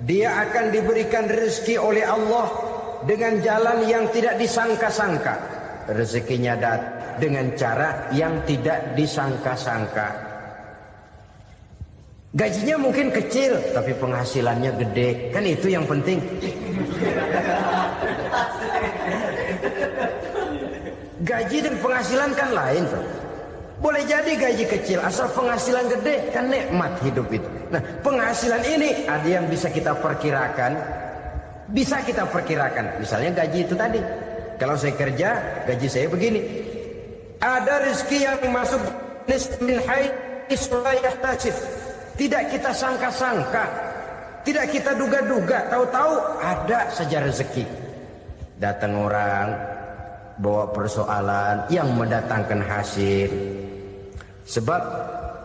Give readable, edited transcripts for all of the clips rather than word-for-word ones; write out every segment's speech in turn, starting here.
dia akan diberikan rezeki oleh Allah dengan jalan yang tidak disangka-sangka. Rezekinya dengan cara yang tidak disangka-sangka. Gajinya mungkin kecil, tapi penghasilannya gede. Kan itu yang penting. Gaji dan penghasilan kan lain tuh. Boleh jadi gaji kecil, asal penghasilan gede, kan nikmat hidup itu. Nah, penghasilan ini ada yang bisa kita perkirakan. Bisa kita perkirakan. Misalnya gaji itu tadi. Kalau saya kerja, gaji saya begini. Ada rezeki yang masuk min haitsu la yahtasib. Tidak kita sangka-sangka, tidak kita duga-duga, tahu-tahu ada saja rezeki. Datang orang bawa persoalan yang mendatangkan hasil. Sebab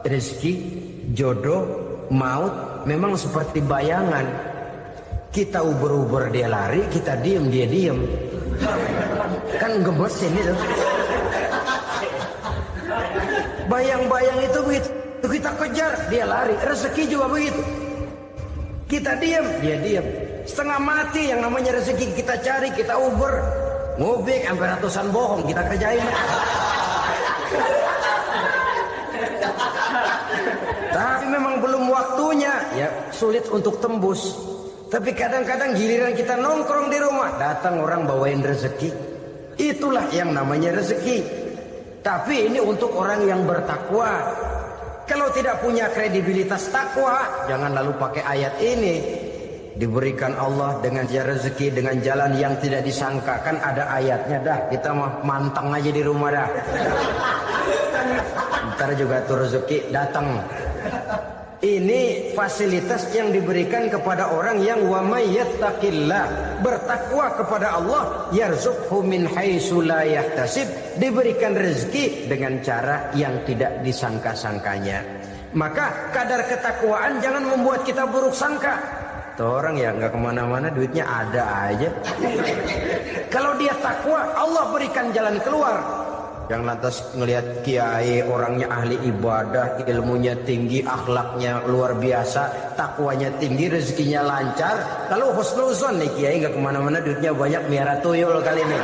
rezeki, jodoh, maut memang seperti bayangan. Kita uber-uber dia lari, kita diem dia diem. Kan gemes ini tuh. Bayang-bayang itu begitu. Kita kejar, dia lari. Rezeki juga begitu. Kita diam, dia diam. Setengah mati yang namanya rezeki kita cari, kita uber, ngobek sampai ratusan bohong kita kerjain. Tapi memang belum waktunya, ya sulit untuk tembus. Tapi kadang-kadang giliran kita nongkrong di rumah, datang orang bawain rezeki. Itulah yang namanya rezeki. Tapi ini untuk orang yang bertakwa. Kalau tidak punya kredibilitas takwa, jangan lalu pakai ayat ini. Diberikan Allah dengan rezeki dengan jalan yang tidak disangka. Kan ada ayatnya dah. Kita mah mantang aja di rumah dah. Ntar juga tuh rezeki datang. Ini fasilitas yang diberikan kepada orang yang wa may yattaqillah, bertakwa kepada Allah, yarzuqhu min haitsu la yahtasib, diberikan rezeki dengan cara yang tidak disangka-sangkanya. Maka kadar ketakwaan jangan membuat kita buruk sangka. Tuh orang ya nggak kemana-mana, duitnya ada aja. Kalau dia takwa, Allah berikan jalan keluar. Yang lantas ngelihat kiai orangnya ahli ibadah, ilmunya tinggi, akhlaknya luar biasa, takwanya tinggi, rezekinya lancar. Kalau husnuzon nih kiai nggak kemana-mana, duitnya banyak, miara tuyul kali ini.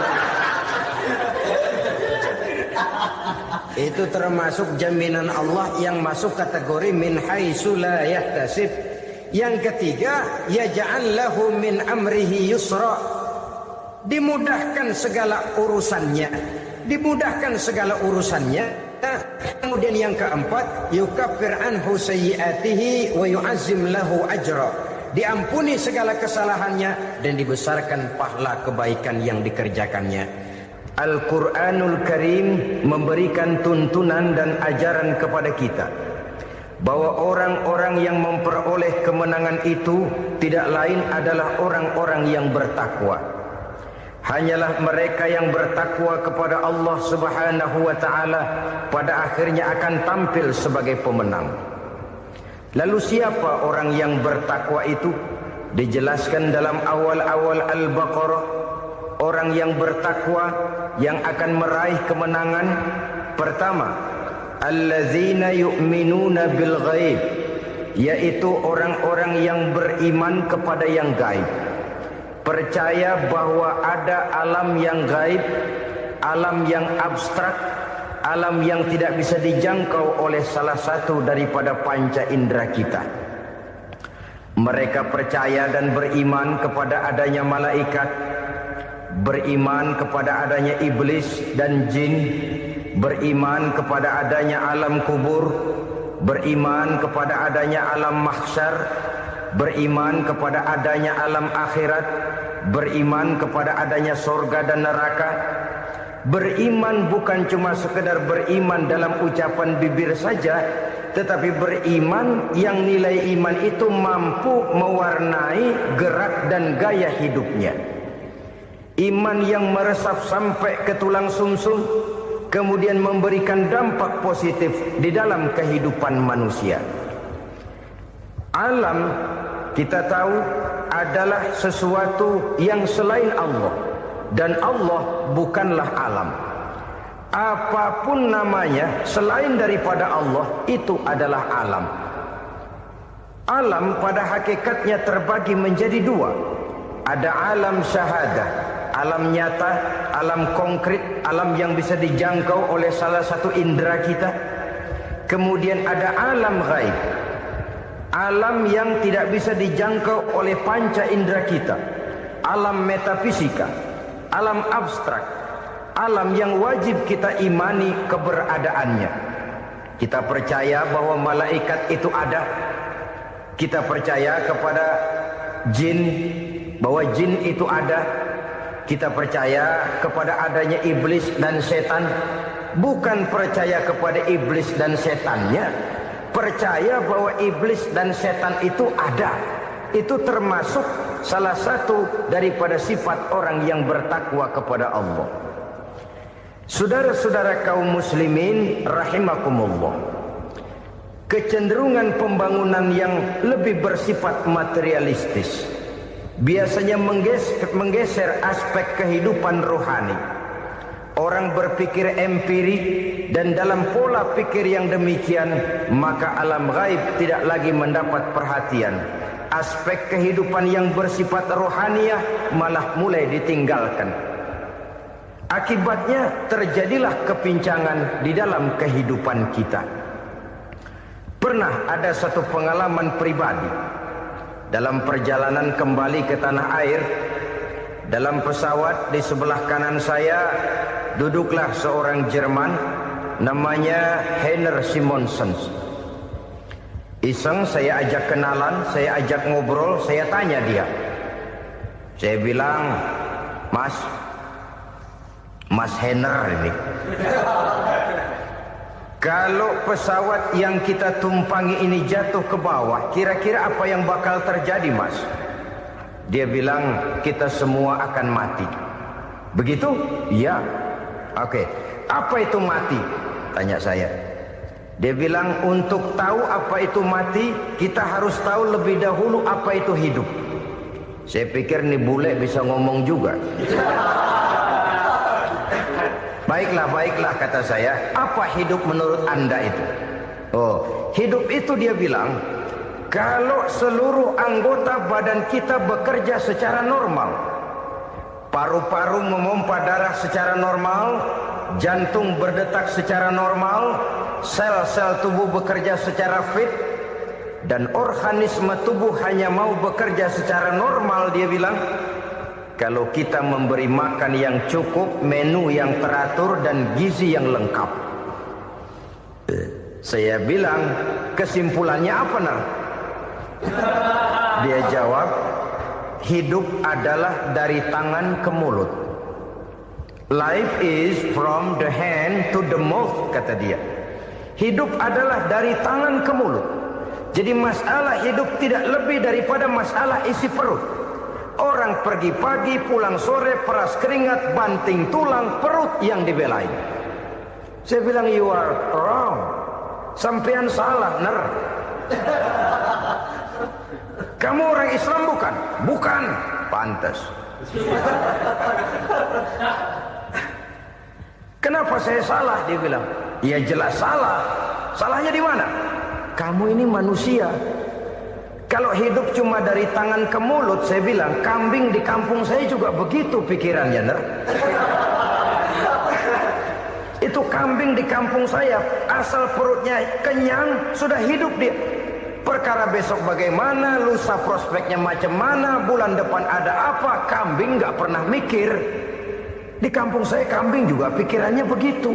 Itu termasuk jaminan Allah yang masuk kategori min haitsu la yahtasib. Yang ketiga, yaj'al lahu min amrihi yusra. Dimudahkan segala urusannya. Dimudahkan segala urusannya. Kemudian yang keempat, yukaffir anhu sayyi'atihi wa yu'azzim lahu ajra. Diampuni segala kesalahannya dan dibesarkan pahala kebaikan yang dikerjakannya. Al-Quranul Karim memberikan tuntunan dan ajaran kepada kita bahwa orang-orang yang memperoleh kemenangan itu tidak lain adalah orang-orang yang bertakwa. Hanyalah mereka yang bertakwa kepada Allah Subhanahu wa ta'ala pada akhirnya akan tampil sebagai pemenang. Lalu siapa orang yang bertakwa itu? Dijelaskan dalam awal-awal Al-Baqarah. Orang yang bertakwa yang akan meraih kemenangan, pertama, allazina yu'minuna bil ghaib, yaitu orang-orang yang beriman kepada yang gaib. Percaya bahwa ada alam yang gaib, alam yang abstrak, alam yang tidak bisa dijangkau oleh salah satu daripada panca indera kita. Mereka percaya dan beriman kepada adanya malaikat, beriman kepada adanya iblis dan jin, beriman kepada adanya alam kubur, beriman kepada adanya alam mahsyar, beriman kepada adanya alam akhirat, beriman kepada adanya surga dan neraka. Beriman bukan cuma sekedar beriman dalam ucapan bibir saja, tetapi beriman yang nilai iman itu mampu mewarnai gerak dan gaya hidupnya. Iman yang meresap sampai ke tulang sumsum, kemudian memberikan dampak positif di dalam kehidupan manusia. Alam kita tahu adalah sesuatu yang selain Allah, dan Allah bukanlah alam. Apapun namanya selain daripada Allah itu adalah alam. Alam pada hakikatnya terbagi menjadi dua. Ada alam syahadah, alam nyata, alam konkret, alam yang bisa dijangkau oleh salah satu indera kita. Kemudian ada alam ghaib, alam yang tidak bisa dijangkau oleh panca indera kita. Alam metafisika, alam abstrak, alam yang wajib kita imani keberadaannya. Kita percaya bahwa malaikat itu ada. Kita percaya kepada jin, bahwa jin itu ada. Kita percaya kepada adanya iblis dan setan. Bukan percaya kepada iblis dan setannya, percaya bahwa iblis dan setan itu ada. Itu termasuk salah satu daripada sifat orang yang bertakwa kepada Allah. Saudara-saudara kaum muslimin rahimakumullah, kecenderungan pembangunan yang lebih bersifat materialistis biasanya menggeser aspek kehidupan rohani. Orang berpikir empiri, dan dalam pola pikir yang demikian maka alam gaib tidak lagi mendapat perhatian. Aspek kehidupan yang bersifat rohaniah malah mulai ditinggalkan. Akibatnya terjadilah kepincangan di dalam kehidupan kita. Pernah ada satu pengalaman pribadi dalam perjalanan kembali ke tanah air. Dalam pesawat di sebelah kanan saya duduklah seorang Jerman namanya Heiner Simonsen. Iseng saya ajak kenalan, saya ajak ngobrol, saya tanya dia. Saya bilang, Mas Heiner ini, kalau pesawat yang kita tumpangi ini jatuh ke bawah, kira-kira apa yang bakal terjadi, Mas? Dia bilang, kita semua akan mati. Begitu? Iya. Oke. Apa itu mati? Tanya saya. Dia bilang, untuk tahu apa itu mati, kita harus tahu lebih dahulu apa itu hidup. Saya pikir nih bule bisa ngomong juga. Baiklah kata saya. Apa hidup menurut Anda itu? Oh, hidup itu dia bilang, kalau seluruh anggota badan kita bekerja secara normal. Paru-paru memompa darah secara normal, jantung berdetak secara normal, sel-sel tubuh bekerja secara fit, dan organisme tubuh hanya mau bekerja secara normal, dia bilang. Kalau kita memberi makan yang cukup, menu yang teratur, dan gizi yang lengkap. Saya bilang, kesimpulannya apa, Nar? Dia jawab, hidup adalah dari tangan ke mulut. Life is from the hand to the mouth, kata dia. Hidup adalah dari tangan ke mulut. Jadi masalah hidup tidak lebih daripada masalah isi perut. Orang pergi pagi, pulang sore, peras keringat, banting tulang, perut yang dibelain. Saya bilang, you are wrong. Sampean salah, Ner. Kamu orang Islam bukan? Bukan. Pantas. Kenapa saya salah? Dia bilang, ya jelas salah. Salahnya di mana? Kamu ini manusia. Kalau hidup cuma dari tangan ke mulut, saya bilang, kambing di kampung saya juga begitu pikirannya, Ner. Itu kambing di kampung saya, asal perutnya kenyang, sudah hidup dia. Perkara besok bagaimana, lusa prospeknya macam mana, bulan depan ada apa, kambing nggak pernah mikir. Di kampung saya kambing juga pikirannya begitu.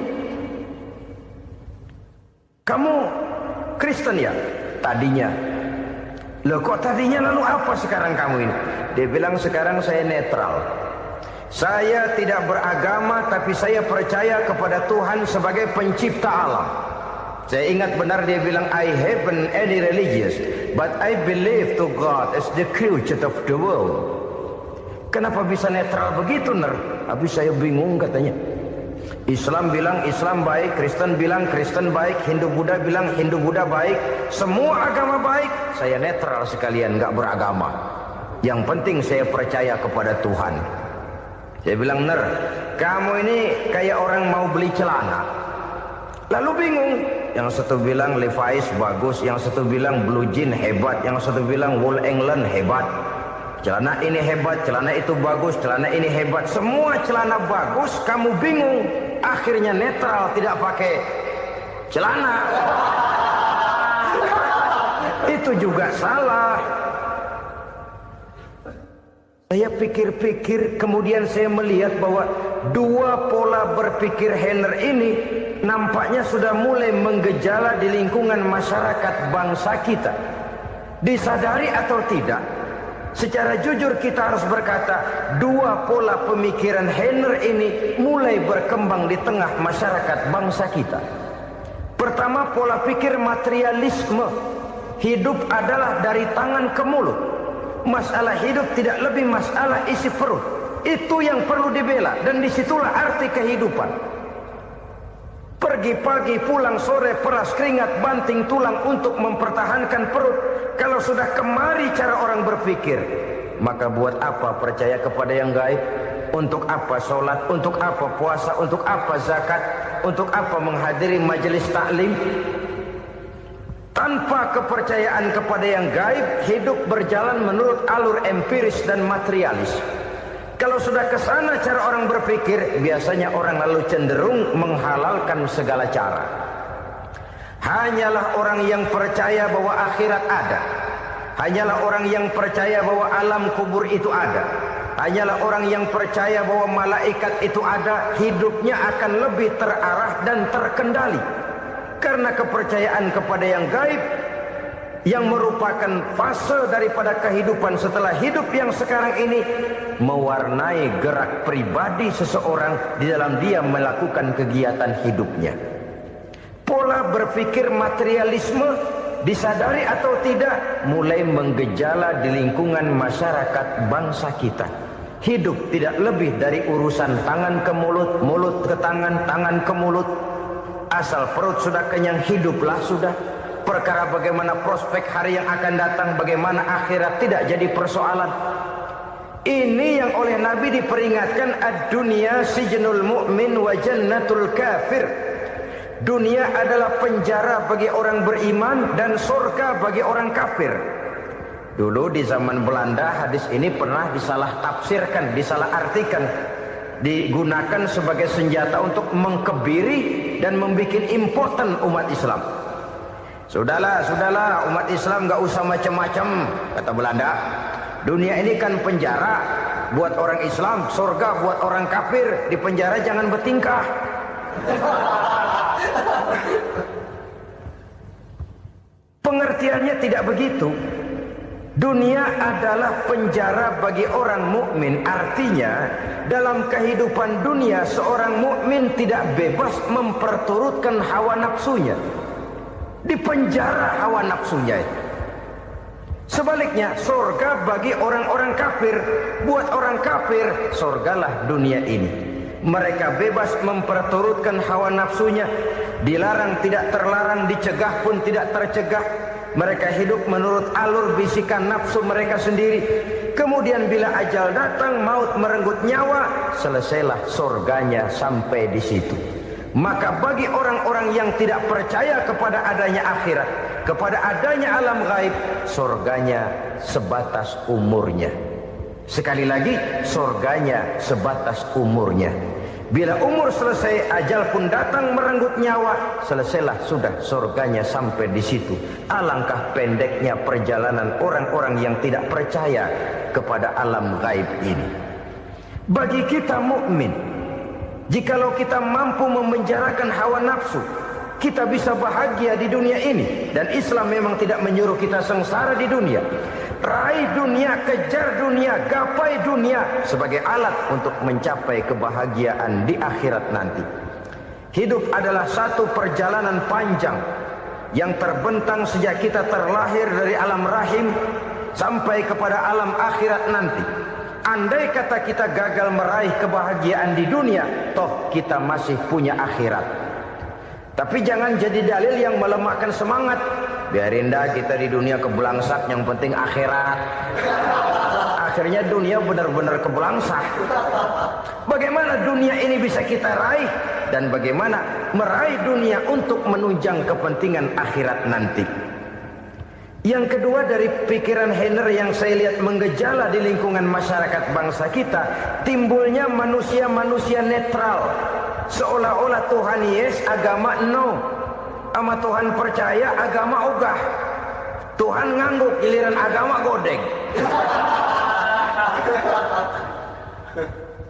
Kamu Kristen ya? Tadinya. Loh kok tadinya, lalu apa sekarang kamu ini? Dia bilang, sekarang saya netral. Saya tidak beragama, tapi saya percaya kepada Tuhan sebagai pencipta alam. Saya ingat benar dia bilang, I haven't any religious, but I believe to God as the creator of the world. Kenapa bisa netral begitu, Ner? Habis saya bingung katanya. Islam bilang Islam baik, Kristen bilang Kristen baik, Hindu Buddha bilang Hindu Buddha baik, semua agama baik. Saya netral sekalian, nggak beragama. Yang penting saya percaya kepada Tuhan. Saya bilang, Ner, kamu ini kayak orang mau beli celana, lalu bingung Yang satu bilang Levi's bagus, yang satu bilang Blue Jean hebat, yang satu bilang Wool England hebat. Celana ini hebat, celana itu bagus, celana ini hebat. Semua celana bagus, kamu bingung. Akhirnya netral, tidak pakai celana. Itu juga salah. Saya pikir-pikir, kemudian saya melihat bahwa dua pola berpikir Henner ini nampaknya sudah mulai menggejala di lingkungan masyarakat bangsa kita. Disadari atau tidak, secara jujur kita harus berkata, dua pola pemikiran Henner ini mulai berkembang di tengah masyarakat bangsa kita. Pertama, pola pikir materialisme. Hidup adalah dari tangan ke mulut. Masalah hidup tidak lebih masalah isi perut. Itu yang perlu dibela, dan disitulah arti kehidupan. Pergi pagi, pulang sore, peras keringat, banting tulang untuk mempertahankan perut. Kalau sudah kemari cara orang berpikir, maka buat apa percaya kepada yang gaib? Untuk apa sholat? Untuk apa puasa? Untuk apa zakat? Untuk apa menghadiri majelis taklim? Tanpa kepercayaan kepada yang gaib, hidup berjalan menurut alur empiris dan materialis. Kalau sudah ke sana cara orang berpikir, biasanya orang lalu cenderung menghalalkan segala cara. Hanyalah orang yang percaya bahwa akhirat ada. Hanyalah orang yang percaya bahwa alam kubur itu ada. Hanyalah orang yang percaya bahwa malaikat itu ada, hidupnya akan lebih terarah dan terkendali. Karena kepercayaan kepada yang gaib, yang merupakan fase daripada kehidupan setelah hidup yang sekarang ini, mewarnai gerak pribadi seseorang di dalam dia melakukan kegiatan hidupnya. Pola berpikir materialisme, disadari atau tidak, mulai menggejala di lingkungan masyarakat bangsa kita. Hidup tidak lebih dari urusan tangan ke mulut, mulut ke tangan, tangan ke mulut. Asal perut sudah kenyang, hiduplah sudah. Perkara bagaimana prospek hari yang akan datang, bagaimana akhirat, tidak jadi persoalan. Ini yang oleh Nabi diperingatkan, ad-dunya sijnul mu'min wa jannatul kafir. Dunia adalah penjara bagi orang beriman dan surga bagi orang kafir. Dulu di zaman Belanda hadis ini pernah disalah tafsirkan, disalah artikan, digunakan sebagai senjata untuk mengkebiri dan membuat impoten umat Islam. Sudahlah, umat Islam gak usah macam-macam, kata Belanda. Dunia ini kan penjara buat orang Islam, surga buat orang kafir. Di penjara jangan bertingkah. Pengertiannya tidak begitu. Dunia adalah penjara bagi orang mukmin. Artinya dalam kehidupan dunia seorang mukmin tidak bebas memperturutkan hawa nafsunya. Dipenjara hawa nafsunya. Sebaliknya surga bagi orang-orang kafir. Buat orang kafir surgalah dunia ini. Mereka bebas memperturutkan hawa nafsunya. Dilarang tidak terlarang, dicegah pun tidak tercegah. Mereka hidup menurut alur bisikan nafsu mereka sendiri. Kemudian bila ajal datang, maut merenggut nyawa, selesailah surganya sampai di situ. Maka bagi orang-orang yang tidak percaya kepada adanya akhirat, kepada adanya alam gaib, surganya sebatas umurnya. Sekali lagi, surganya sebatas umurnya. Bila umur selesai, ajal pun datang merenggut nyawa, selesailah sudah surganya sampai di situ. Alangkah pendeknya perjalanan orang-orang yang tidak percaya kepada alam gaib ini. Bagi kita mukmin, jikalau kita mampu memenjarakan hawa nafsu, kita bisa bahagia di dunia ini. Dan Islam memang tidak menyuruh kita sengsara di dunia. Raih dunia, kejar dunia, gapai dunia sebagai alat untuk mencapai kebahagiaan di akhirat nanti. Hidup adalah satu perjalanan panjang yang terbentang sejak kita terlahir dari alam rahim sampai kepada alam akhirat nanti. Andai kata kita gagal meraih kebahagiaan di dunia, toh kita masih punya akhirat. Tapi jangan jadi dalil yang melemahkan semangat. Biarin dah kita di dunia kebelangsak, yang penting akhirat. akhirnya dunia benar-benar kebelangsak. Bagaimana dunia ini bisa kita raih, dan bagaimana meraih dunia untuk menunjang kepentingan akhirat nanti. Yang kedua, dari pikiran Heiner yang saya lihat menggejala di lingkungan masyarakat bangsa kita, timbulnya manusia-manusia netral. Seolah-olah Tuhan yes, agama no. Sama Tuhan percaya, agama ogah. Tuhan ngangguk, giliran agama godeng.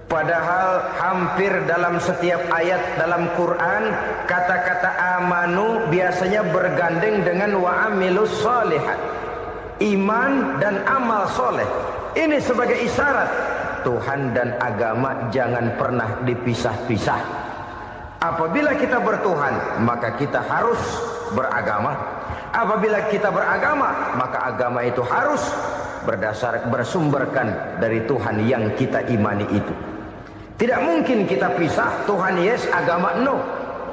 Padahal hampir dalam setiap ayat dalam Quran, kata-kata amanu biasanya bergandeng dengan wa amilus sholihat, iman dan amal soleh. Ini sebagai isyarat Tuhan dan agama jangan pernah dipisah-pisah. Apabila kita bertuhan, maka kita harus beragama. Apabila kita beragama, maka agama itu harus bersumberkan dari Tuhan yang kita imani itu. Tidak mungkin kita pisah, Tuhan yes, agama no.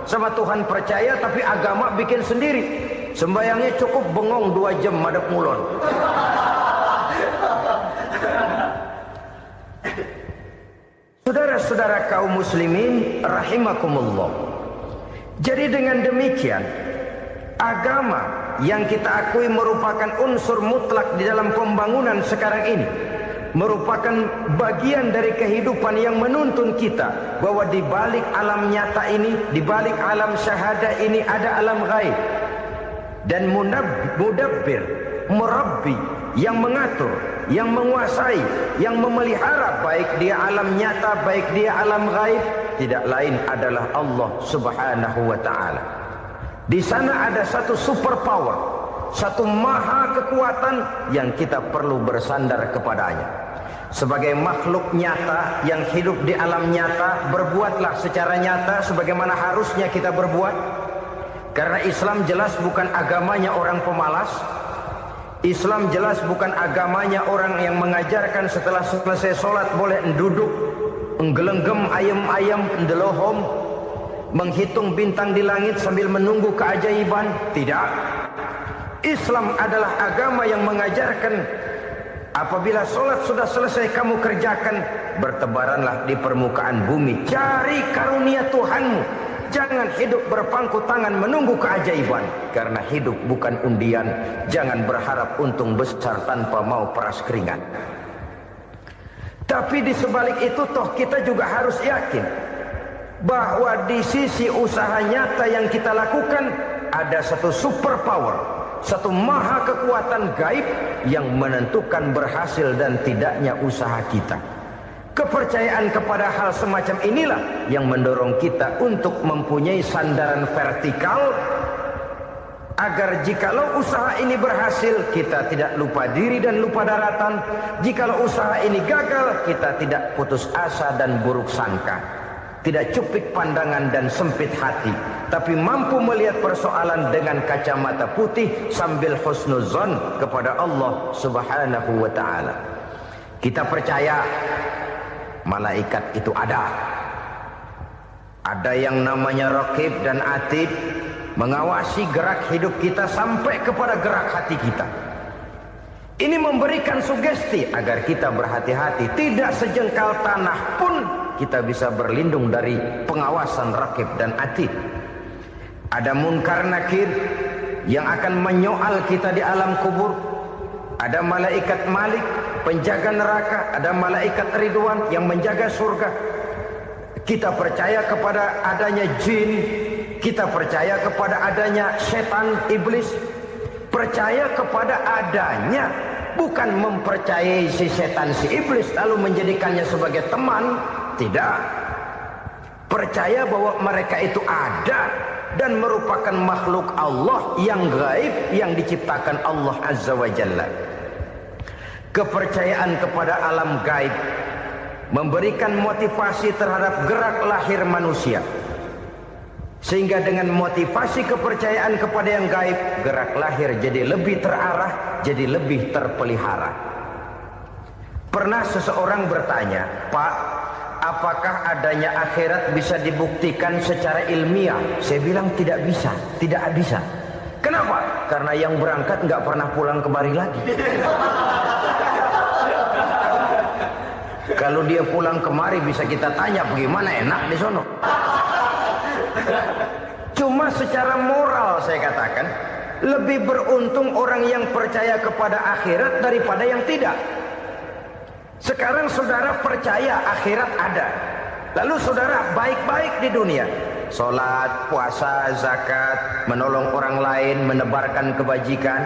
Sama Tuhan percaya tapi agama bikin sendiri. Sembayangnya cukup bengong 2 jam madep mulon. Saudara-saudara kaum muslimin rahimakumullah. Jadi dengan demikian, agama yang kita akui merupakan unsur mutlak di dalam pembangunan sekarang ini, merupakan bagian dari kehidupan yang menuntun kita bahwa di balik alam nyata ini, di balik alam syahadah ini ada alam gaib. Dan mudabbir, murabbi, yang mengatur, yang menguasai, yang memelihara baik dia alam nyata, baik dia alam gaib, tidak lain adalah Allah Subhanahu wa taala. Di sana ada satu super power, satu maha kekuatan yang kita perlu bersandar kepadanya. Sebagai makhluk nyata yang hidup di alam nyata, berbuatlah secara nyata sebagaimana harusnya kita berbuat. Karena Islam jelas bukan agamanya orang pemalas. Islam jelas bukan agamanya orang yang mengajarkan setelah selesai sholat boleh duduk, nggelenggem ayam-ayam ndelohom, menghitung bintang di langit sambil menunggu keajaiban. Tidak. Islam adalah agama yang mengajarkan apabila sholat sudah selesai kamu kerjakan, bertebaranlah di permukaan bumi, cari karunia Tuhanmu. Jangan hidup berpangku tangan menunggu keajaiban. Karena hidup bukan undian. Jangan berharap untung besar tanpa mau peras keringat. Tapi di sebalik itu toh kita juga harus yakin bahwa di sisi usaha nyata yang kita lakukan ada satu super power, satu maha kekuatan gaib yang menentukan berhasil dan tidaknya usaha kita. Kepercayaan kepada hal semacam inilah yang mendorong kita untuk mempunyai sandaran vertikal, agar jikalau usaha ini berhasil, kita tidak lupa diri dan lupa daratan. Jikalau usaha ini gagal, kita tidak putus asa dan buruk sangka, tidak cupik pandangan dan sempit hati, tapi mampu melihat persoalan dengan kacamata putih sambil husnuzon kepada Allah Subhanahu wa ta'ala. Kita percaya malaikat itu ada. Ada yang namanya Raqib dan Atid, mengawasi gerak hidup kita sampai kepada gerak hati kita. Ini memberikan sugesti agar kita berhati-hati. Tidak sejengkal tanah pun kita bisa berlindung dari pengawasan Raqib dan Atid. Ada Munkar Nakir yang akan menyoal kita di alam kubur. Ada malaikat Malik, penjaga neraka. Ada malaikat Ridwan yang menjaga surga. Kita percaya kepada adanya jin. Kita percaya kepada adanya setan, iblis. Percaya kepada adanya, bukan mempercayai si setan, si iblis lalu menjadikannya sebagai teman. Tidak. Percaya bahwa mereka itu ada dan merupakan makhluk Allah yang gaib yang diciptakan Allah Azza wa Jalla. Kepercayaan kepada alam gaib memberikan motivasi terhadap gerak lahir manusia, sehingga dengan motivasi kepercayaan kepada yang gaib, gerak lahir jadi lebih terarah, jadi lebih terpelihara. Pernah seseorang bertanya, "Pak, apakah adanya akhirat bisa dibuktikan secara ilmiah?" Saya bilang tidak bisa, tidak bisa. Kenapa? Karena yang berangkat nggak pernah pulang kembali lagi. Kalau dia pulang kemari bisa kita tanya bagaimana enak di sono. Cuma secara moral saya katakan, lebih beruntung orang yang percaya kepada akhirat daripada yang tidak. Sekarang saudara percaya akhirat ada, lalu saudara baik-baik di dunia, sholat, puasa, zakat, menolong orang lain, menebarkan kebajikan.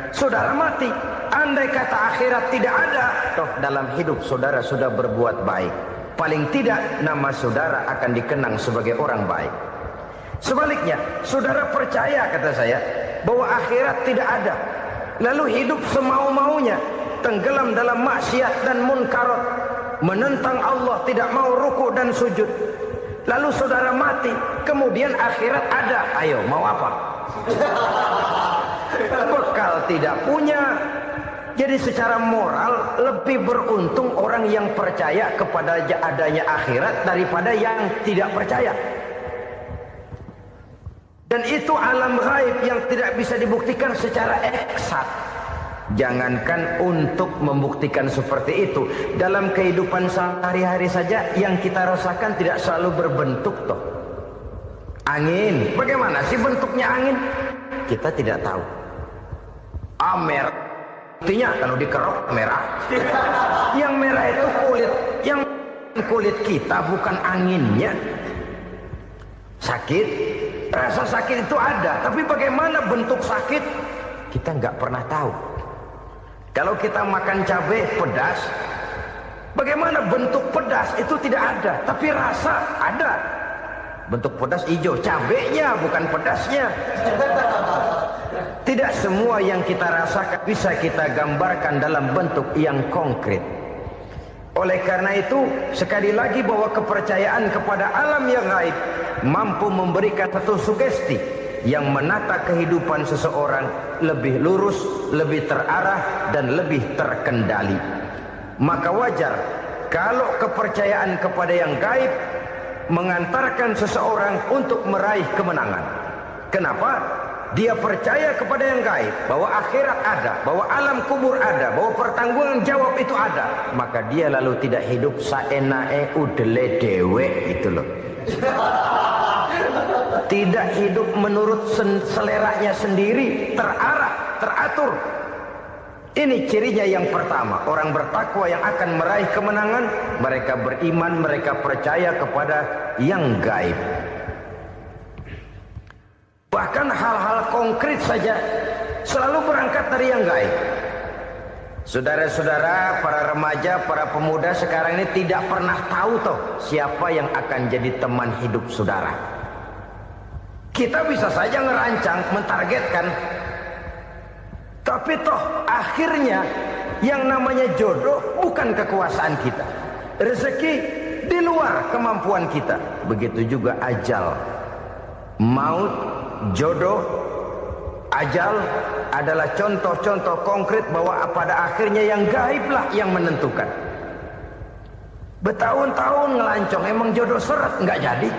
Saudara mati, andai kata akhirat tidak ada, toh dalam hidup saudara sudah berbuat baik, paling tidak nama saudara akan dikenang sebagai orang baik. Sebaliknya, saudara percaya, kata saya, bahwa akhirat tidak ada, lalu hidup semau-maunya, tenggelam dalam maksiat dan munkarat, menentang Allah, tidak mau ruku dan sujud. Lalu saudara mati, kemudian akhirat ada, ayo mau apa? Bekal tidak punya. Jadi secara moral lebih beruntung orang yang percaya kepada adanya akhirat daripada yang tidak percaya. Dan itu alam gaib yang tidak bisa dibuktikan secara eksak. Jangankan untuk membuktikan seperti itu, dalam kehidupan sehari-hari saja yang kita rasakan tidak selalu berbentuk toh. Angin, bagaimana sih bentuknya angin? Kita tidak tahu. Merah, buktinya kalau dikerok merah. Yang merah itu kulit, yang kulit kita bukan anginnya. Sakit, rasa sakit itu ada, tapi bagaimana bentuk sakit kita nggak pernah tahu. Kalau kita makan cabai pedas, bagaimana bentuk pedas itu tidak ada, tapi rasa ada. Bentuk pedas hijau, cabainya bukan pedasnya. Tidak semua yang kita rasakan bisa kita gambarkan dalam bentuk yang konkret. Oleh karena itu, sekali lagi bahwa kepercayaan kepada alam yang gaib mampu memberikan satu sugesti yang menata kehidupan seseorang lebih lurus, lebih terarah, dan lebih terkendali. Maka wajar kalau kepercayaan kepada yang gaib mengantarkan seseorang untuk meraih kemenangan. Kenapa? Dia percaya kepada yang gaib, bahwa akhirat ada, bahwa alam kubur ada, bahwa pertanggungan jawab itu ada. Maka dia lalu tidak hidup saenae udele dewe, itu loh. Tidak hidup menurut seleranya sendiri, terarah, teratur. Ini cirinya yang pertama. Orang bertakwa yang akan meraih kemenangan, mereka beriman, mereka percaya kepada yang gaib. Bahkan hal-hal konkret saja selalu berangkat dari yang gaib. Saudara-saudara, para remaja, para pemuda sekarang ini tidak pernah tahu toh siapa yang akan jadi teman hidup saudara. Kita bisa saja ngerancang, mentargetkan, tapi toh akhirnya yang namanya jodoh bukan kekuasaan kita. Rezeki di luar kemampuan kita. Begitu juga ajal, maut, jodoh, ajal adalah contoh-contoh konkret bahwa pada akhirnya yang gaiblah yang menentukan. Bertahun-tahun ngelancong, emang jodoh seret nggak jadi.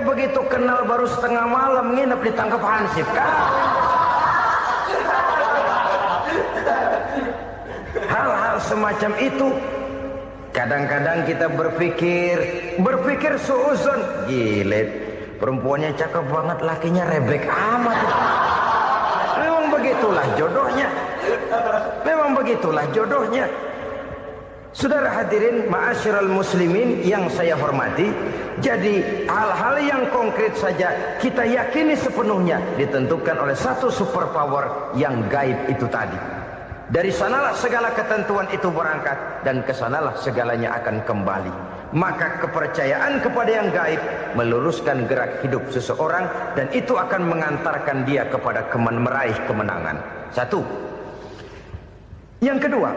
Begitu kenal baru setengah malam nginep ditangkap hansip kan. Hal-hal semacam itu kadang-kadang kita berpikir suuzon, gile, perempuannya cakep banget, lakinya rebek amat. Memang begitulah jodohnya. Memang begitulah jodohnya. Saudara hadirin ma'asyiral muslimin yang saya hormati, jadi hal-hal yang konkret saja kita yakini sepenuhnya ditentukan oleh satu superpower yang gaib itu tadi. Dari sanalah segala ketentuan itu berangkat dan kesanalah segalanya akan kembali. Maka kepercayaan kepada yang gaib meluruskan gerak hidup seseorang dan itu akan mengantarkan dia kepada meraih kemenangan. Satu. Yang kedua,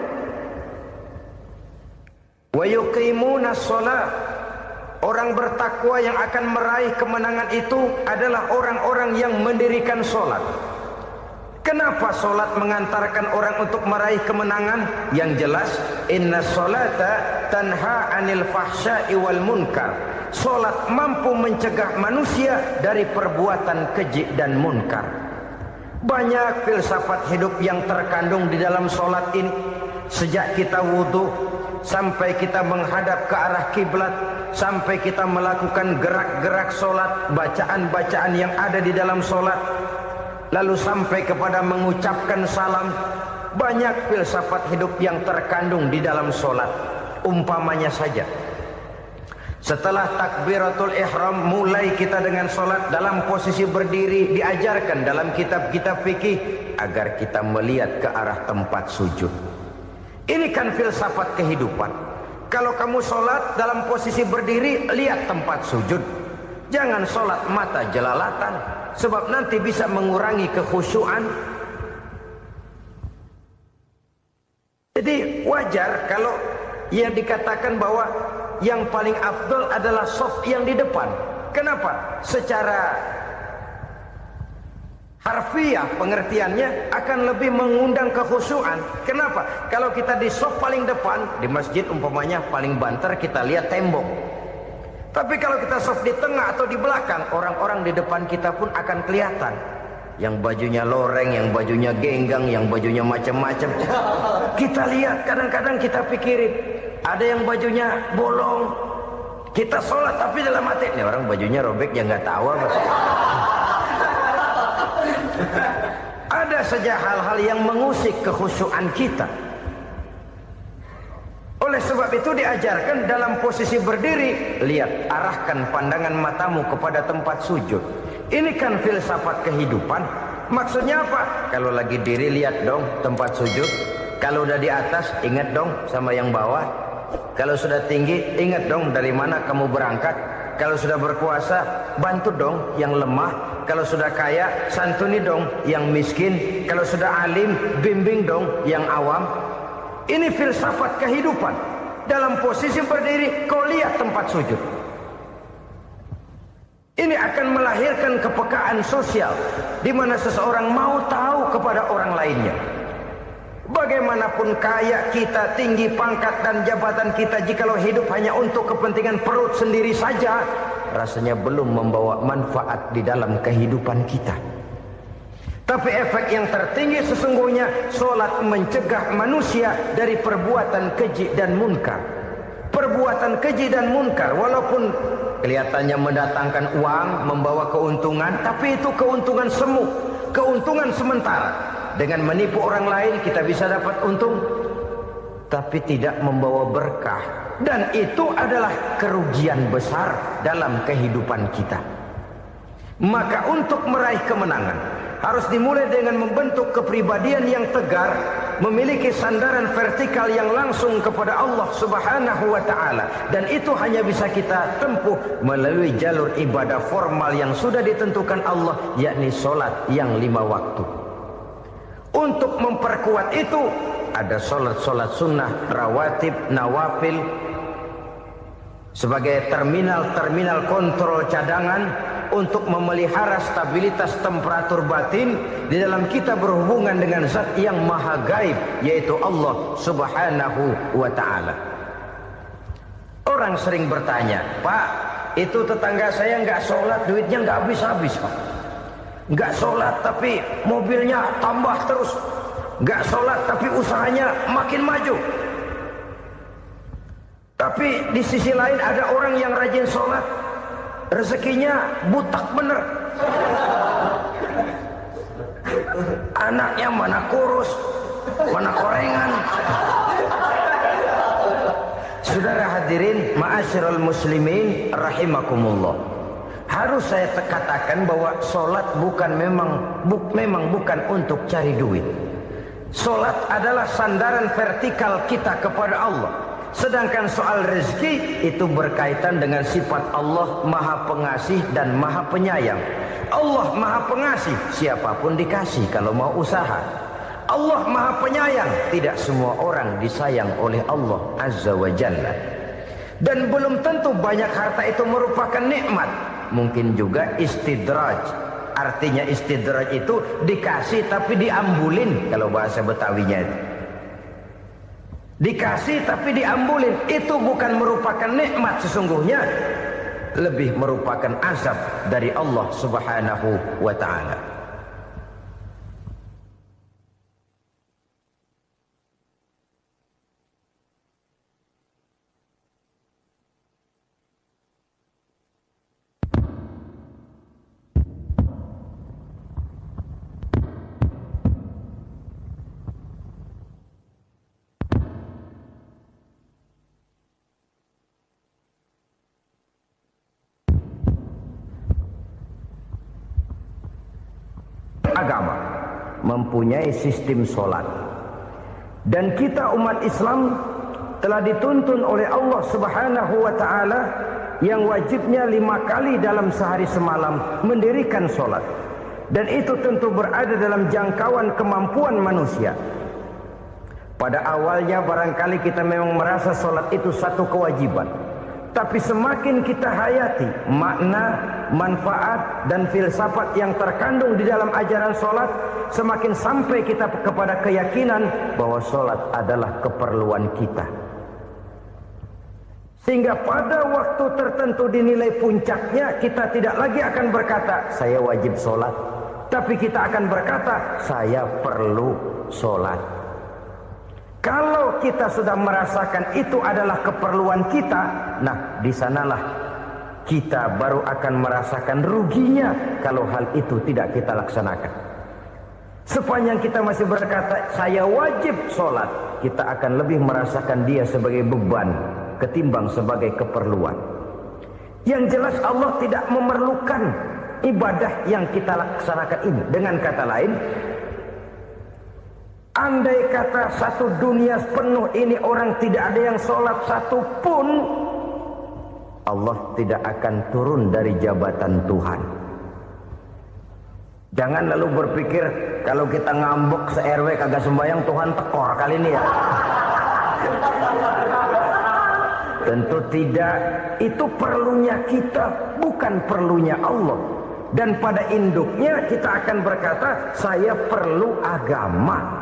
wa yuqimuna shalah. Orang bertakwa yang akan meraih kemenangan itu adalah orang-orang yang mendirikan sholat. Kenapa sholat mengantarkan orang untuk meraih kemenangan? Yang jelas, inna sholata tanha anil fahsya'i wal munkar. Sholat mampu mencegah manusia dari perbuatan keji dan munkar. Banyak filsafat hidup yang terkandung di dalam solat ini. Sejak kita wudhu sampai kita menghadap ke arah kiblat, sampai kita melakukan gerak-gerak solat, bacaan-bacaan yang ada di dalam solat, lalu sampai kepada mengucapkan salam. Banyak filsafat hidup yang terkandung di dalam solat. Umpamanya saja, setelah takbiratul ihram mulai kita dengan solat dalam posisi berdiri, diajarkan dalam kitab-kitab fikih agar kita melihat ke arah tempat sujud. Ini kan filsafat kehidupan. Kalau kamu solat dalam posisi berdiri, lihat tempat sujud. Jangan solat mata jelalatan, sebab nanti bisa mengurangi kekhusyuan. Jadi wajar kalau yang dikatakan bahwa yang paling afdol adalah shaf yang di depan. Kenapa? Secara harfiah pengertiannya akan lebih mengundang kekhusyuan. Kenapa? Kalau kita di shaf paling depan, di masjid umpamanya paling banter kita lihat tembok. Tapi kalau kita shaf di tengah atau di belakang, orang-orang di depan kita pun akan kelihatan. Yang bajunya loreng, yang bajunya genggang, yang bajunya macam-macam. Kita lihat, kadang-kadang kita pikirin, ada yang bajunya bolong. Kita sholat tapi dalam hati, ini orang bajunya robek yang nggak tahu apa. Ada saja hal-hal yang mengusik kekhusyuan kita. Oleh sebab itu diajarkan dalam posisi berdiri, lihat, arahkan pandangan matamu kepada tempat sujud. Ini kan filsafat kehidupan. Maksudnya apa? Kalau lagi diri lihat dong tempat sujud. Kalau udah di atas ingat dong sama yang bawah. Kalau sudah tinggi ingat dong dari mana kamu berangkat. Kalau sudah berkuasa bantu dong yang lemah. Kalau sudah kaya santuni dong yang miskin. Kalau sudah alim bimbing dong yang awam. Ini filsafat kehidupan. Dalam posisi berdiri kau lihat tempat sujud. Ini akan melahirkan kepekaan sosial, di mana seseorang mau tahu kepada orang lainnya. Bagaimanapun kaya kita, tinggi pangkat dan jabatan kita, jikalau hidup hanya untuk kepentingan perut sendiri saja, rasanya belum membawa manfaat di dalam kehidupan kita. Tapi efek yang tertinggi sesungguhnya, solat mencegah manusia dari perbuatan keji dan munkar. Perbuatan keji dan munkar, walaupun kelihatannya mendatangkan uang, membawa keuntungan, tapi itu keuntungan semu, keuntungan sementara. Dengan menipu orang lain kita bisa dapat untung, tapi tidak membawa berkah. Dan itu adalah kerugian besar dalam kehidupan kita. Maka untuk meraih kemenangan harus dimulai dengan membentuk kepribadian yang tegar, memiliki sandaran vertikal yang langsung kepada Allah Subhanahu wa ta'ala. Dan itu hanya bisa kita tempuh melalui jalur ibadah formal yang sudah ditentukan Allah, yakni solat yang 5 waktu. Untuk memperkuat itu ada solat-solat sunnah, rawatib, nawafil sebagai terminal-terminal kontrol cadangan untuk memelihara stabilitas temperatur batin di dalam kita berhubungan dengan zat yang maha gaib, yaitu Allah Subhanahu wa ta'ala. Orang sering bertanya, Pak, itu tetangga saya nggak sholat, duitnya nggak habis-habis, Pak. Nggak sholat tapi mobilnya tambah terus. Nggak sholat tapi usahanya makin maju. Tapi di sisi lain ada orang yang rajin sholat, rezekinya butak bener. Anaknya mana kurus, mana korengan. Saudara hadirin, ma'asyiral muslimin rahimakumullah. Harus saya katakan bahwa solat memang bukan untuk cari duit. Solat adalah sandaran vertikal kita kepada Allah. Sedangkan soal rezeki itu berkaitan dengan sifat Allah Maha Pengasih dan Maha Penyayang. Allah Maha Pengasih, siapapun dikasih kalau mau usaha. Allah Maha Penyayang, tidak semua orang disayang oleh Allah Azza wa Jalla. Dan belum tentu banyak harta itu merupakan nikmat. Mungkin juga istidraj. Artinya istidraj itu dikasih tapi diambulin, kalau bahasa Betawinya itu. Dikasih tapi diambulin, itu bukan merupakan nikmat sesungguhnya, lebih merupakan azab dari Allah Subhanahu wa ta'ala. agama, mempunyai sistem sholat. Dan kita umat Islam telah dituntun oleh Allah Subhanahu wa ta'ala yang wajibnya 5 kali dalam sehari semalam mendirikan sholat. Dan itu tentu berada dalam jangkauan kemampuan manusia. Pada awalnya barangkali kita memang merasa sholat itu satu kewajiban. Tapi semakin kita hayati makna, manfaat dan filsafat yang terkandung di dalam ajaran sholat, semakin sampai kita kepada keyakinan bahwa sholat adalah keperluan kita. Sehingga pada waktu tertentu dinilai puncaknya, kita tidak lagi akan berkata saya wajib sholat, tapi kita akan berkata saya perlu sholat. Kalau kita sudah merasakan itu adalah keperluan kita, nah di sanalah kita baru akan merasakan ruginya kalau hal itu tidak kita laksanakan. Sepanjang kita masih berkata saya wajib sholat, kita akan lebih merasakan dia sebagai beban ketimbang sebagai keperluan. Yang jelas Allah tidak memerlukan ibadah yang kita laksanakan ini. Dengan kata lain, andai kata satu dunia penuh ini orang tidak ada yang sholat satu pun, Allah tidak akan turun dari jabatan Tuhan. Jangan lalu berpikir kalau kita ngambek se-RW kagak sembahyang Tuhan tekor kali ini ya. Tentu tidak. Itu perlunya kita, bukan perlunya Allah. Dan pada induknya kita akan berkata saya perlu agama.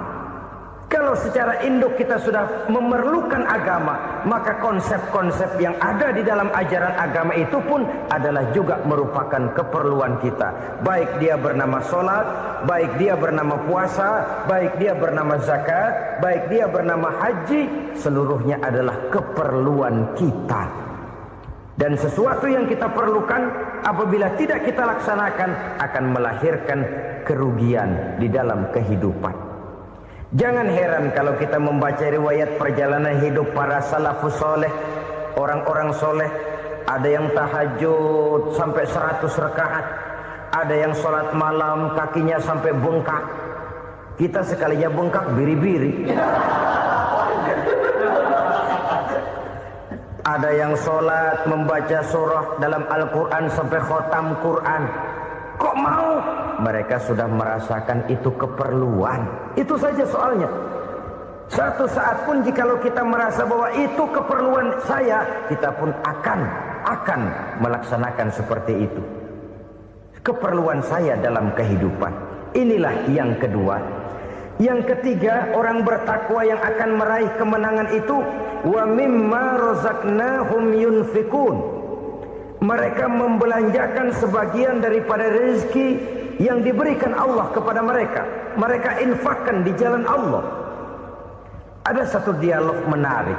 Kalau secara induk kita sudah memerlukan agama, maka konsep-konsep yang ada di dalam ajaran agama itu pun adalah juga merupakan keperluan kita. Baik dia bernama sholat, baik dia bernama puasa, baik dia bernama zakat, baik dia bernama haji, seluruhnya adalah keperluan kita. Dan sesuatu yang kita perlukan apabila tidak kita laksanakan akan melahirkan kerugian di dalam kehidupan. Jangan heran kalau kita membaca riwayat perjalanan hidup para salafus soleh, orang-orang soleh. Ada yang tahajud sampai 100 rakaat, ada yang sholat malam kakinya sampai bengkak. Kita sekalinya bengkak biri-biri. Ada yang sholat membaca surah dalam Al-Quran sampai khotam Quran. Kok mau? Mereka sudah merasakan itu keperluan. Itu saja soalnya. Satu saat pun jikalau kita merasa bahwa itu keperluan saya, kita pun akan melaksanakan seperti itu. Keperluan saya dalam kehidupan. Inilah yang kedua. Yang ketiga, orang bertakwa yang akan meraih kemenangan itu, wa mimma razaqnahum yunfikun. Mereka membelanjakan sebagian daripada rezeki yang diberikan Allah kepada mereka. Mereka infakkan di jalan Allah. Ada satu dialog menarik.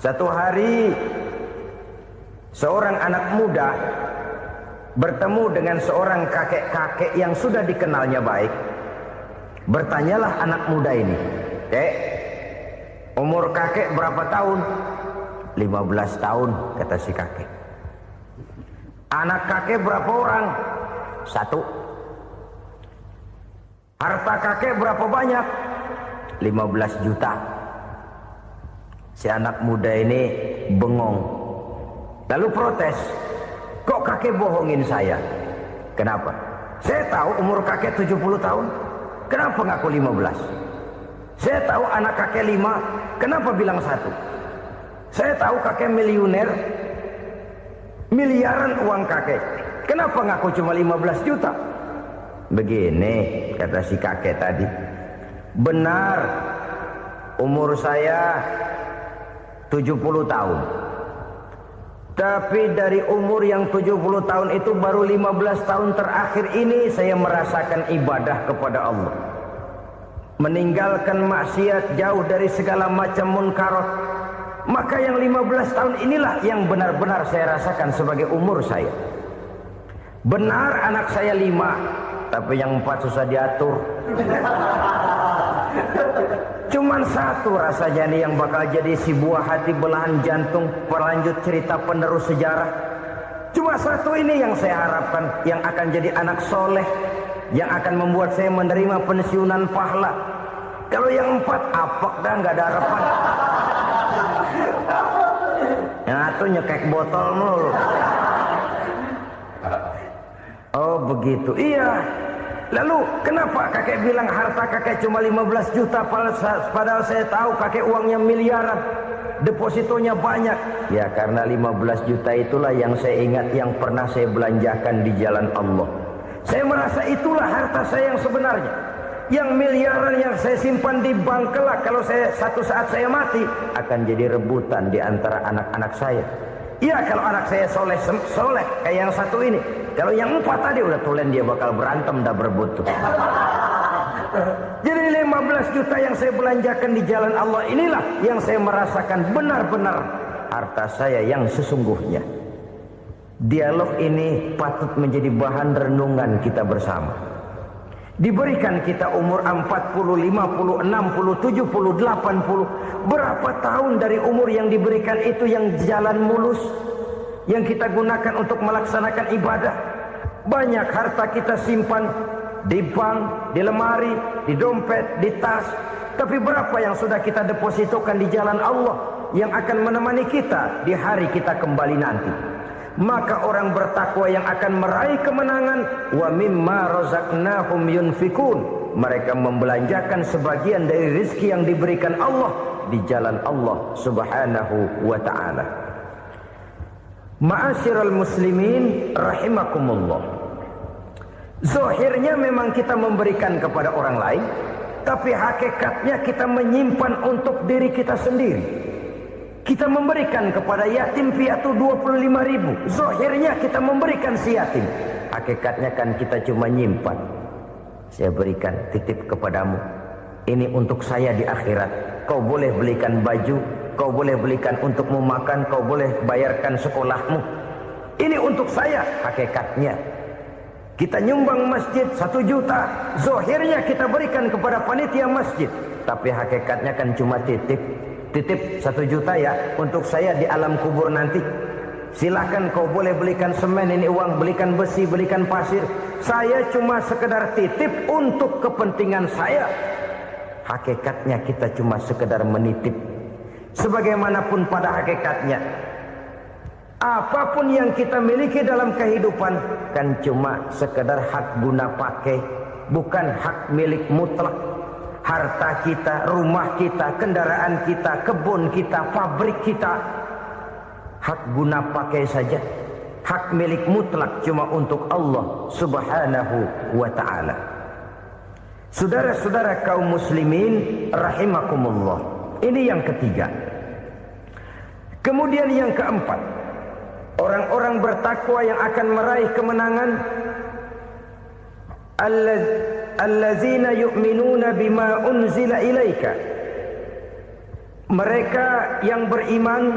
Satu hari seorang anak muda bertemu dengan seorang kakek-kakek yang sudah dikenalnya baik. Bertanyalah anak muda ini, "Kek, umur kakek berapa tahun?" 15 tahun, kata si kakek. Anak kakek berapa orang? 1. Harta kakek berapa banyak? 15 juta. Si anak muda ini bengong. Lalu protes. Kok kakek bohongin saya? Kenapa? Saya tahu umur kakek 70 tahun. Kenapa ngaku 15? Saya tahu anak kakek 5. Kenapa bilang 1? Saya tahu kakek miliuner. Miliaran uang kakek. Kenapa ngaku cuma 15 juta? Begini, kata si kakek tadi. Benar, umur saya 70 tahun. Tapi dari umur yang 70 tahun itu baru 15 tahun terakhir ini saya merasakan ibadah kepada Allah. Meninggalkan maksiat, jauh dari segala macam munkarat. Maka yang 15 tahun inilah yang benar-benar saya rasakan sebagai umur saya. Benar anak saya 5, tapi yang 4 susah diatur. Cuman 1 rasanya nih yang bakal jadi si buah hati belahan jantung pelanjut cerita penerus sejarah. Cuma 1 ini yang saya harapkan yang akan jadi anak soleh, yang akan membuat saya menerima pensiunan pahala. Kalau yang 4 apek dah, nggak ada harapan. Yang satu nyekek botol mulu. Oh begitu, iya. Lalu kenapa kakek bilang harta kakek cuma 15 juta padahal saya tahu kakek uangnya miliaran, depositonya banyak? Ya karena 15 juta itulah yang saya ingat yang pernah saya belanjakan di jalan Allah. Saya merasa itulah harta saya yang sebenarnya. Yang miliaran yang saya simpan di bank kelak kalau satu saat saya mati akan jadi rebutan di antara anak-anak saya. Iya kalau anak saya soleh kayak yang satu ini. Kalau yang 4 tadi udah tulen dia bakal berantem dah berebut tuh. Jadi 15 juta yang saya belanjakan di jalan Allah inilah yang saya merasakan benar-benar harta saya yang sesungguhnya. Dialog ini patut menjadi bahan renungan kita bersama. Diberikan kita umur 40, 50, 60, 70, 80. Berapa tahun dari umur yang diberikan itu yang jalan mulus, yang kita gunakan untuk melaksanakan ibadah? Banyak harta kita simpan di bank, di lemari, di dompet, di tas. Tapi berapa yang sudah kita depositokan di jalan Allah yang akan menemani kita di hari kita kembali nanti? Maka orang bertakwa yang akan meraih kemenangan, wa mimma razaqnahum yunfikun, mereka membelanjakan sebagian dari rezeki yang diberikan Allah di jalan Allah Subhanahu wa ta'ala. Ma'asyiral muslimin rahimakumullah. Zahirnya memang kita memberikan kepada orang lain, tapi hakikatnya kita menyimpan untuk diri kita sendiri. Kita memberikan kepada yatim piatu 25.000. Zahirnya kita memberikan si yatim, hakikatnya kan kita cuma nyimpan. Saya berikan titip kepadamu, ini untuk saya di akhirat. Kau boleh belikan baju, kau boleh belikan untukmu makan, kau boleh bayarkan sekolahmu. Ini untuk saya. Hakikatnya kita nyumbang masjid 1 juta, zahirnya kita berikan kepada panitia masjid, tapi hakikatnya kan cuma titip 1 juta ya untuk saya di alam kubur nanti. Silakan kau boleh belikan semen, ini uang, belikan besi, belikan pasir. Saya cuma sekedar titip untuk kepentingan saya. Hakikatnya kita cuma sekedar menitip. Sebagaimanapun pada hakikatnya, apapun yang kita miliki dalam kehidupan kan cuma sekedar hak guna pakai, bukan hak milik mutlak. Harta kita, rumah kita, kendaraan kita, kebun kita, pabrik kita, hak guna pakai saja. Hak milik mutlak cuma untuk Allah Subhanahu wa ta'ala. Saudara-saudara kaum muslimin rahimakumullah. Ini yang ketiga. Kemudian yang keempat, orang-orang bertakwa yang akan meraih kemenangan, allazina yu'minuna bima unzila ilaika. Mereka yang beriman,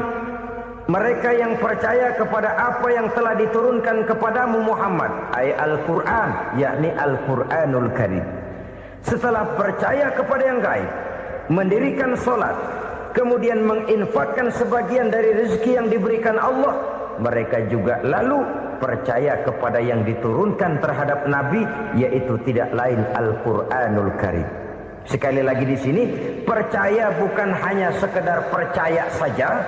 mereka yang percaya kepada apa yang telah diturunkan kepadamu Muhammad, ay Al-Quran, yakni Al-Quranul Karim. Setelah percaya kepada yang gaib, mendirikan solat, kemudian menginfakkan sebagian dari rezeki yang diberikan Allah, mereka juga lalu percaya kepada yang diturunkan terhadap Nabi, yaitu tidak lain Al-Quranul Karim. Sekali lagi di sini, percaya bukan hanya sekedar percaya saja,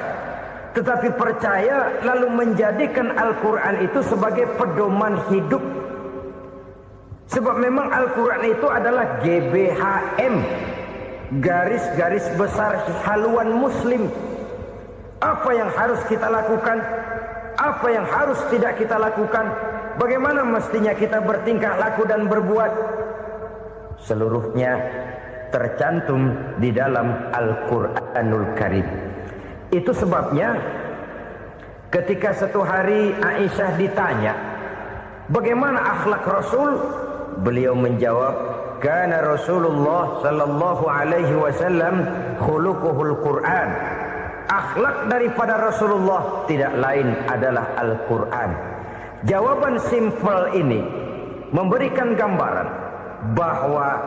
tetapi percaya lalu menjadikan Al-Quran itu sebagai pedoman hidup. Sebab memang Al-Quran itu adalah GBHM, garis-garis besar haluan muslim. Apa yang harus kita lakukan, apa yang harus tidak kita lakukan, bagaimana mestinya kita bertingkah laku dan berbuat, seluruhnya tercantum di dalam Al-Quranul Karim. Itu sebabnya ketika satu hari Aisyah ditanya bagaimana akhlak Rasul, beliau menjawab, kana Rasulullah sallallahu alaihi wasallam khuluquhul Quran. Akhlak daripada Rasulullah tidak lain adalah Al-Quran. Jawaban simpel ini memberikan gambaran bahwa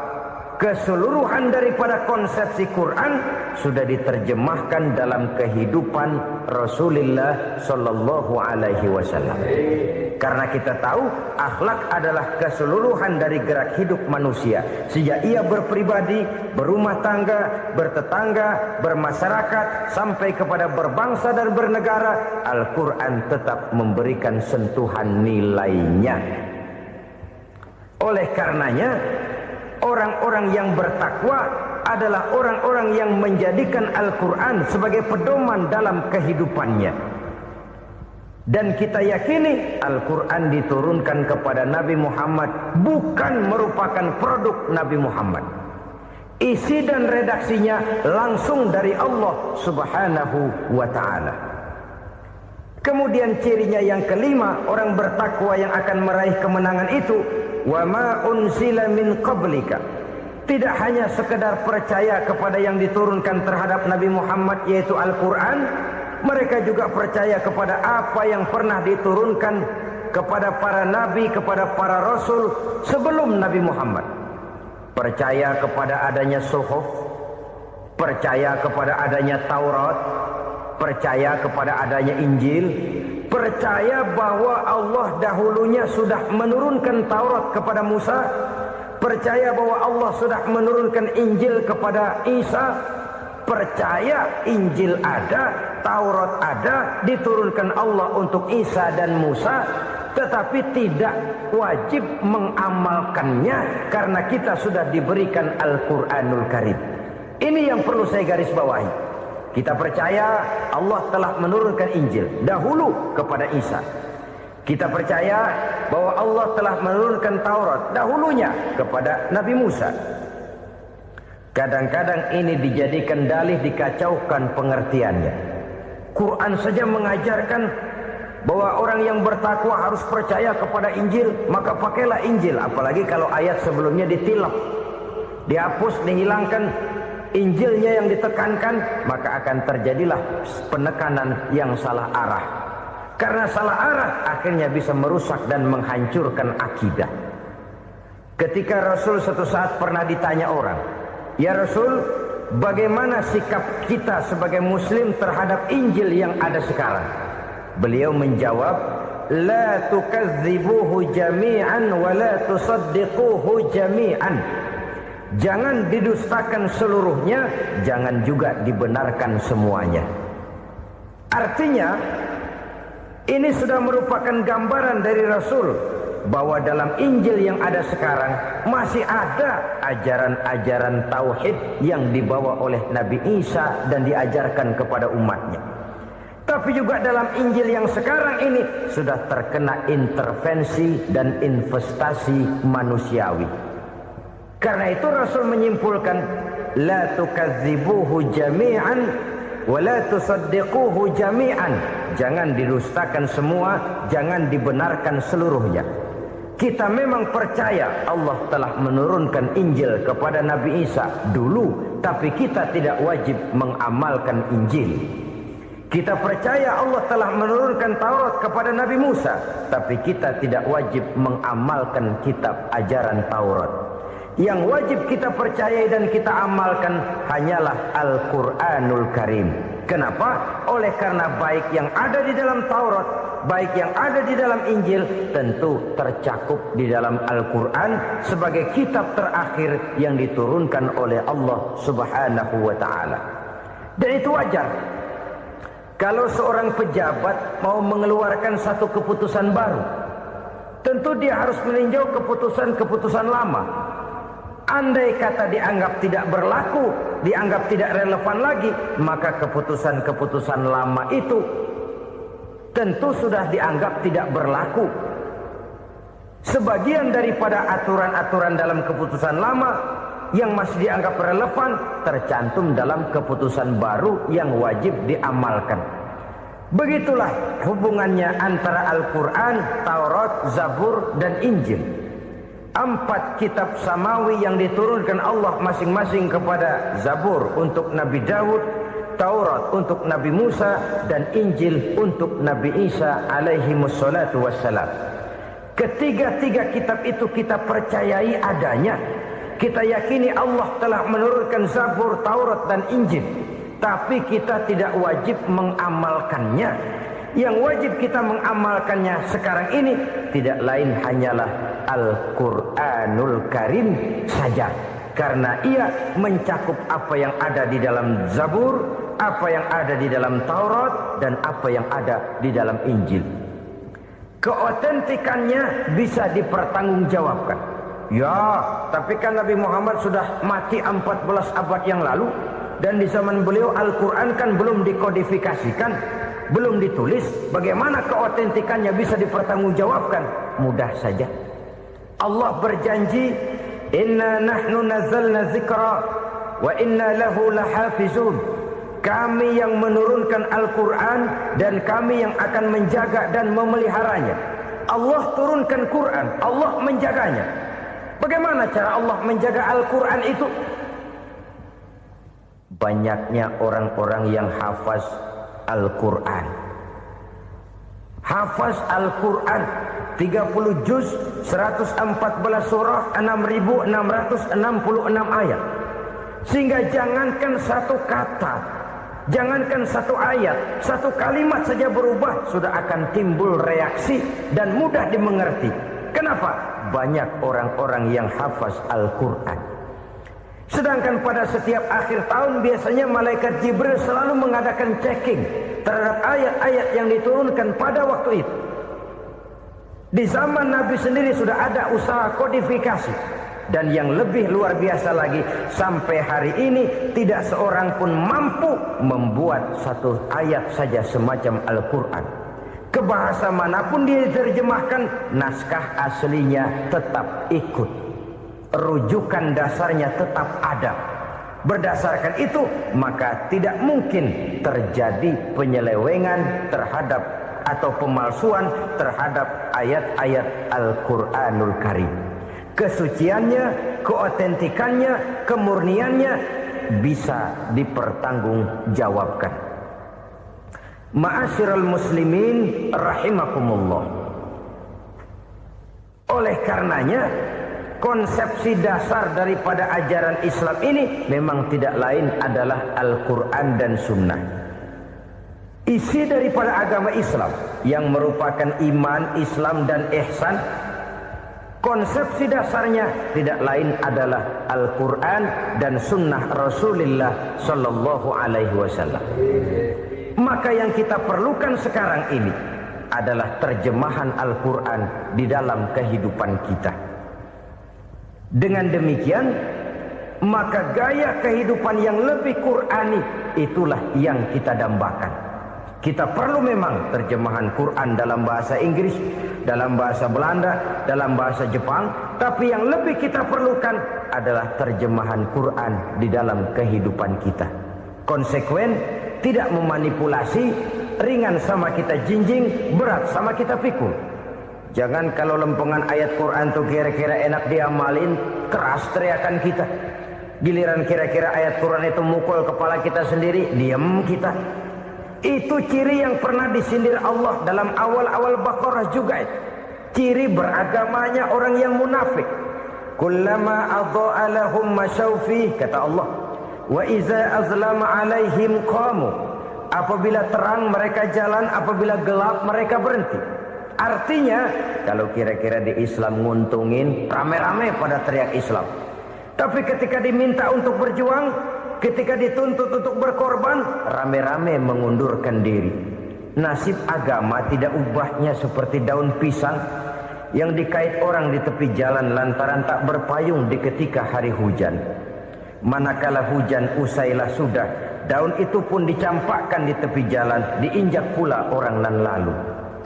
keseluruhan daripada konsepsi Quran sudah diterjemahkan dalam kehidupan Rasulullah sallallahu alaihi wasallam. Karena kita tahu akhlak adalah keseluruhan dari gerak hidup manusia. Sejak ia berpribadi, berumah tangga, bertetangga, bermasyarakat, sampai kepada berbangsa dan bernegara, Al-Quran tetap memberikan sentuhan nilainya. Oleh karenanya, orang-orang yang bertakwa adalah orang-orang yang menjadikan Al-Quran sebagai pedoman dalam kehidupannya. Dan kita yakini Al-Quran diturunkan kepada Nabi Muhammad bukan merupakan produk Nabi Muhammad. Isi dan redaksinya langsung dari Allah Subhanahu wa ta'ala. Kemudian cirinya yang kelima, orang bertakwa yang akan meraih kemenangan itu, wa ma unsila min qablika. Tidak hanya sekedar percaya kepada yang diturunkan terhadap Nabi Muhammad, yaitu Al-Quran, mereka juga percaya kepada apa yang pernah diturunkan kepada para nabi, kepada para rasul sebelum Nabi Muhammad. Percaya kepada adanya suhuf, percaya kepada adanya Taurat, percaya kepada adanya Injil, percaya bahwa Allah dahulunya sudah menurunkan Taurat kepada Musa, percaya bahwa Allah sudah menurunkan Injil kepada Isa, percaya Injil ada, Taurat ada, diturunkan Allah untuk Isa dan Musa, tetapi tidak wajib mengamalkannya karena kita sudah diberikan Al-Quranul Karim. Ini yang perlu saya garis bawahi. Kita percaya Allah telah menurunkan Injil dahulu kepada Isa. Kita percaya bahwa Allah telah menurunkan Taurat dahulunya kepada Nabi Musa. Kadang-kadang ini dijadikan dalih, dikacaukan pengertiannya. Quran saja mengajarkan bahwa orang yang bertakwa harus percaya kepada Injil, maka pakailah Injil. Apalagi kalau ayat sebelumnya ditilap, dihapus, dihilangkan, Injilnya yang ditekankan, maka akan terjadilah penekanan yang salah arah. Karena salah arah akhirnya bisa merusak dan menghancurkan akidah. Ketika Rasul suatu saat pernah ditanya orang, "Ya Rasul, bagaimana sikap kita sebagai muslim terhadap Injil yang ada sekarang?" Beliau menjawab, "La tukadzibuhu jami'an wa la tusaddiquhu jami'an." Jangan didustakan seluruhnya, jangan juga dibenarkan semuanya. Artinya, ini sudah merupakan gambaran dari Rasul bahwa dalam Injil yang ada sekarang masih ada ajaran-ajaran tauhid yang dibawa oleh Nabi Isa dan diajarkan kepada umatnya. Tapi juga dalam Injil yang sekarang ini sudah terkena intervensi dan investasi manusiawi. Karena itu Rasul menyimpulkan, la tukadzibuhu jami'an wa la tusaddiquhu jami'an. Jangan didustakan semua, jangan dibenarkan seluruhnya. Kita memang percaya Allah telah menurunkan Injil kepada Nabi Isa dulu, tapi kita tidak wajib mengamalkan Injil. Kita percaya Allah telah menurunkan Taurat kepada Nabi Musa, tapi kita tidak wajib mengamalkan kitab ajaran Taurat. Yang wajib kita percayai dan kita amalkan hanyalah Al-Quranul Karim. Kenapa? Oleh karena baik yang ada di dalam Taurat, baik yang ada di dalam Injil, tentu tercakup di dalam Al-Quran sebagai kitab terakhir yang diturunkan oleh Allah Subhanahu wa ta'ala. Dan itu wajar. Kalau seorang pejabat mau mengeluarkan satu keputusan baru, tentu dia harus meninjau keputusan-keputusan lama. Andai kata dianggap tidak berlaku, dianggap tidak relevan lagi, maka keputusan-keputusan lama itu tentu sudah dianggap tidak berlaku. Sebagian daripada aturan-aturan dalam keputusan lama yang masih dianggap relevan tercantum dalam keputusan baru yang wajib diamalkan. Begitulah hubungannya antara Al-Quran, Taurat, Zabur, dan Injil. 4 kitab samawi yang diturunkan Allah masing-masing kepada Zabur untuk Nabi Daud, Taurat untuk Nabi Musa, dan Injil untuk Nabi Isa alaihi wassalatu wassalam. Ketiga-tiga kitab itu kita percayai adanya. Kita yakini Allah telah menurunkan Zabur, Taurat, dan Injil. Tapi kita tidak wajib mengamalkannya. Yang wajib kita mengamalkannya sekarang ini tidak lain hanyalah Al-Quranul Karim saja. Karena ia mencakup apa yang ada di dalam Zabur, apa yang ada di dalam Taurat, dan apa yang ada di dalam Injil. Keotentikannya bisa dipertanggungjawabkan. Ya, tapi kan Nabi Muhammad sudah mati 14 abad yang lalu, dan di zaman beliau Al-Quran kan belum dikodifikasikan, belum ditulis. Bagaimana keotentikannya bisa dipertanggungjawabkan? Mudah saja. Allah berjanji, inna nahnu nazzalna dzikra wa inna lahu lahafizun. Kami yang menurunkan Al-Quran dan kami yang akan menjaga dan memeliharanya. Allah turunkan Quran, Allah menjaganya. Bagaimana cara Allah menjaga Al-Quran itu? Banyaknya orang-orang yang hafaz Al-Quran. Hafaz Al-Quran 30 juz, 114 surah, 6.666 ayat. Sehingga jangankan satu kata, jangankan satu ayat, satu kalimat saja berubah, sudah akan timbul reaksi dan mudah dimengerti. Kenapa? Banyak orang-orang yang hafaz Al-Quran. Sedangkan pada setiap akhir tahun biasanya malaikat Jibril selalu mengadakan checking terhadap ayat-ayat yang diturunkan pada waktu itu. Di zaman Nabi sendiri sudah ada usaha kodifikasi. Dan yang lebih luar biasa lagi, sampai hari ini tidak seorang pun mampu membuat satu ayat saja semacam Al-Quran. Ke bahasa manapun dia diterjemahkan, naskah aslinya tetap ikut. Rujukan dasarnya tetap ada. Berdasarkan itu, maka tidak mungkin terjadi penyelewengan terhadap atau pemalsuan terhadap ayat-ayat Al-Quranul Karim. Kesuciannya, keotentikannya, kemurniannya bisa dipertanggungjawabkan. Ma'asyiral muslimin rahimakumullah. Oleh karenanya, konsepsi dasar daripada ajaran Islam ini memang tidak lain adalah Al-Quran dan Sunnah. Isi daripada agama Islam yang merupakan iman, Islam dan ihsan, konsepsi dasarnya tidak lain adalah Al-Quran dan Sunnah Rasulullah Sallallahu Alaihi Wasallam. Maka yang kita perlukan sekarang ini adalah terjemahan Al-Quran di dalam kehidupan kita. Dengan demikian, maka gaya kehidupan yang lebih Qurani itulah yang kita dambakan. Kita perlu memang terjemahan Quran dalam bahasa Inggris, dalam bahasa Belanda, dalam bahasa Jepang. Tapi yang lebih kita perlukan adalah terjemahan Quran di dalam kehidupan kita. Konsekuen, tidak memanipulasi, ringan sama kita jinjing, berat sama kita pikul. Jangan kalau lempengan ayat Quran tuh kira-kira enak diamalin, keras teriakan kita. Giliran kira-kira ayat Quran itu mukul kepala kita sendiri, diam kita. Itu ciri yang pernah disindir Allah dalam awal-awal Baqarah juga itu. Ciri beragamanya orang yang munafik. Kullama adha'a lahum masyawfi, kata Allah. Wa iza azlama alaihim qamu. Apabila terang mereka jalan, apabila gelap mereka berhenti. Artinya, kalau kira-kira di Islam nguntungin, rame-rame pada teriak Islam. Tapi ketika diminta untuk berjuang, ketika dituntut untuk berkorban, rame-rame mengundurkan diri. Nasib agama tidak ubahnya seperti daun pisang yang dikait orang di tepi jalan lantaran tak berpayung di ketika hari hujan. Manakala hujan usailah sudah, daun itu pun dicampakkan di tepi jalan, diinjak pula orang nan lalu.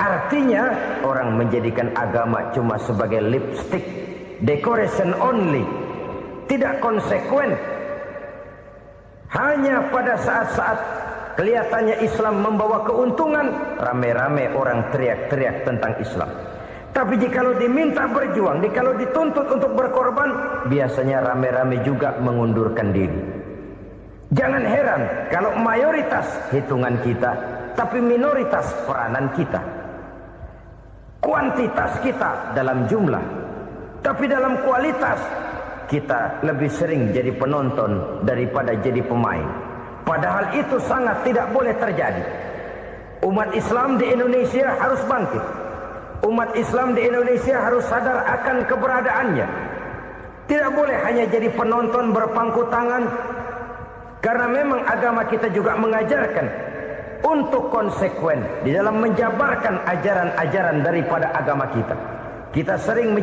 Artinya, orang menjadikan agama cuma sebagai lipstick, decoration only, tidak konsekuen. Hanya pada saat-saat kelihatannya Islam membawa keuntungan, rame-rame orang teriak-teriak tentang Islam. Tapi jikalau diminta berjuang, jikalau dituntut untuk berkorban, biasanya rame-rame juga mengundurkan diri. Jangan heran kalau mayoritas hitungan kita, tapi minoritas peranan kita. Kuantitas kita dalam jumlah, tapi dalam kualitas kita lebih sering jadi penonton daripada jadi pemain. Padahal itu sangat tidak boleh terjadi. Umat Islam di Indonesia harus bangkit. Umat Islam di Indonesia harus sadar akan keberadaannya. Tidak boleh hanya jadi penonton berpangku tangan, karena memang agama kita juga mengajarkan untuk konsekuen di dalam menjabarkan ajaran-ajaran daripada agama kita. Kita sering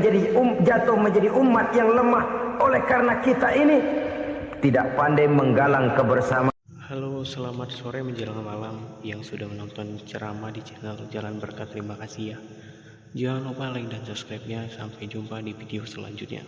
jatuh menjadi umat yang lemah oleh karena kita ini tidak pandai menggalang kebersamaan. Halo, selamat sore menjelang malam yang sudah menonton ceramah di channel Jalan Berkah. Terima kasih ya. Jangan lupa like dan subscribe-nya. Sampai jumpa di video selanjutnya.